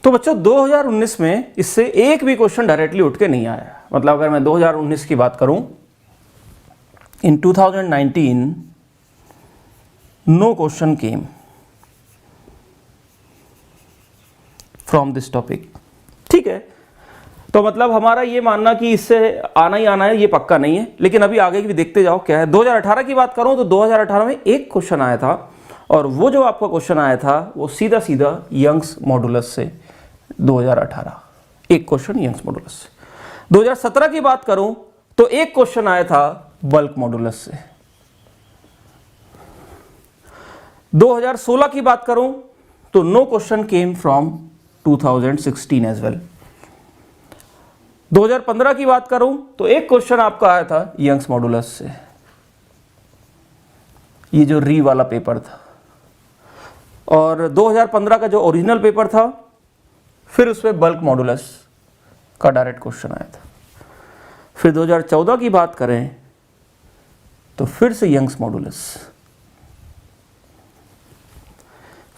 तो बच्चों 2019 में इससे एक भी क्वेश्चन डायरेक्टली उठ के नहीं आया। मतलब अगर मैं 2019 की बात करूं, in 2019 no question came from this topic. ठीक है, तो मतलब हमारा ये मानना कि इससे आना ही आना है ये पक्का नहीं है, लेकिन अभी आगे भी देखते जाओ क्या है। 2018 की बात करूं तो 2018 में एक क्वेश्चन आया था, और वो जो आपका क्वेश्चन आया था वो सीधा सीधा यंग्स मॉडुलस से 2018, एक क्वेश्चन यंग्स मॉडुलस से। 2017 की बात करूं तो एक क्वेश्चन आया था बल्क मॉडुलस से। 2016 की बात करूं तो no question came from 2016 as well. 2015 की बात करूं तो एक क्वेश्चन आपका आया था यंग्स मॉडुलस से, ये जो री वाला पेपर था। और 2015 का जो ओरिजिनल पेपर था, फिर उसमें बल्क मॉडुलस का डायरेक्ट क्वेश्चन आया था। फिर 2014 की बात करें तो फिर से यंग्स मॉडुलस।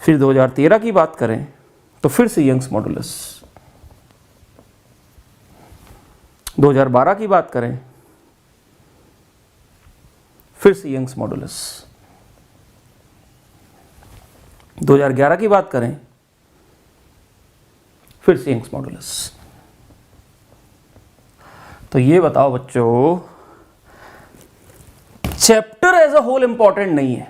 फिर 2013 की बात करें तो फिर से यंग्स मॉडुलस। 2012 की बात करें फिर से यंग्स मॉडुलस। 2011 की बात करें फिर से यंग्स मॉडुलस। तो ये बताओ बच्चों, chapter as a whole important नहीं है,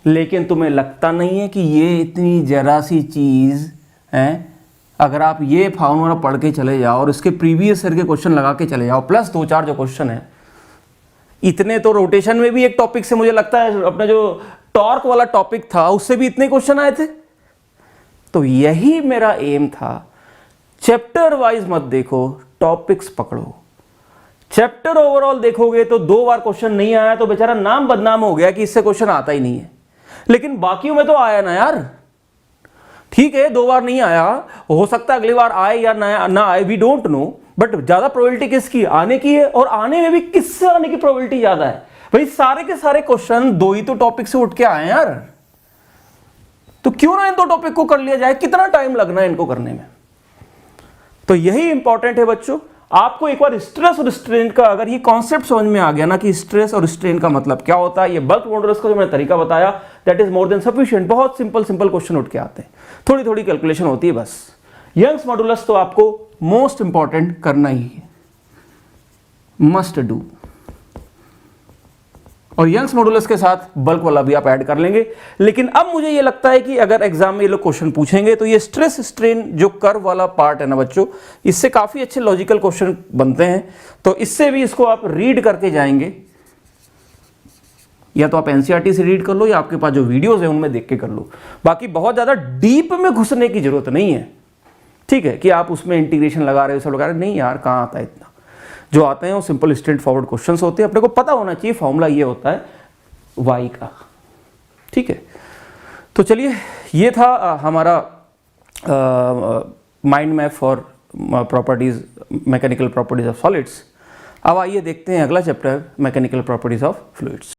लेकिन तुम्हें लगता नहीं है कि ये इतनी जरा सी चीज है, अगर आप ये फॉर्मूला पढ़ के चले जाओ और इसके प्रीवियस ईयर के क्वेश्चन लगा के चले जाओ, प्लस 2-4 जो क्वेश्चन है, इतने तो रोटेशन में भी एक टॉपिक से मुझे लगता है अपना जो टॉर्क वाला टॉपिक था उससे भी इतने क्वेश्चन आए थे। तो यही मेरा एम था, चैप्टर वाइज मत देखो, टॉपिक्स पकड़ो। चैप्टर ओवरऑल देखोगे तो 2 बार क्वेश्चन नहीं आया तो बेचारा नाम बदनाम हो गया कि इससे क्वेश्चन आता ही नहीं है, लेकिन बाकियों में तो आया ना यार। ठीक है, 2 बार नहीं आया, हो सकता है अगली बार आए या ना आए, वी डोंट नो, बट ज्यादा प्रोबेबिलिटी किसकी आने की है, और आने में भी किससे आने की प्रोबेबिलिटी ज्यादा है भाई? सारे के सारे क्वेश्चन 2 ही तो टॉपिक से उठ के आए यार, तो क्यों ना इन 2 टॉपिक को कर लिया जाए? कितना टाइम लगना है इनको करने में? तो यही इंपॉर्टेंट है बच्चों। आपको एक बार स्ट्रेस और स्ट्रेन का अगर ये कॉन्सेप्ट समझ में आ गया ना कि स्ट्रेस और स्ट्रेन का मतलब क्या होता है, ये बल्क मॉडुलस का जो मैंने तरीका बताया, that is more than sufficient. बहुत सिंपल क्वेश्चन उठ के आते हैं, थोड़ी थोड़ी कैलकुलेशन होती है बस। यंग्स मॉडुलस तो आपको मोस्ट इंपॉर्टेंट करना ही है, मस्ट डू। और यंग्स मॉडुलस के साथ बल्क वाला भी आप ऐड कर लेंगे। लेकिन अब मुझे ये लगता है कि अगर एग्जाम में ये लोग क्वेश्चन पूछेंगे तो ये स्ट्रेस स्ट्रेन जो कर्व वाला पार्ट है ना बच्चों, इससे काफी अच्छे लॉजिकल क्वेश्चन बनते हैं। तो इससे भी इसको आप रीड करके जाएंगे, या तो आप एनसीईआरटी से रीड कर लो या आपके पास जो वीडियोस है उनमें देख के कर लो। बाकी बहुत ज्यादा डीप में घुसने की जरूरत नहीं है, ठीक है, कि आप उसमें इंटीग्रेशन लगा रहे हो, सब लगा रहे, नहीं यार, कहाँ आता है इतना। जो आते हैं वो सिंपल स्ट्रेट फॉरवर्ड क्वेश्चंस होते हैं, अपने को पता होना चाहिए फॉर्मूला ये होता है वाई का। ठीक है, तो चलिए, ये था हमारा mind map for properties, mechanical properties of solids. अब आइए देखते हैं अगला chapter, mechanical properties of fluids.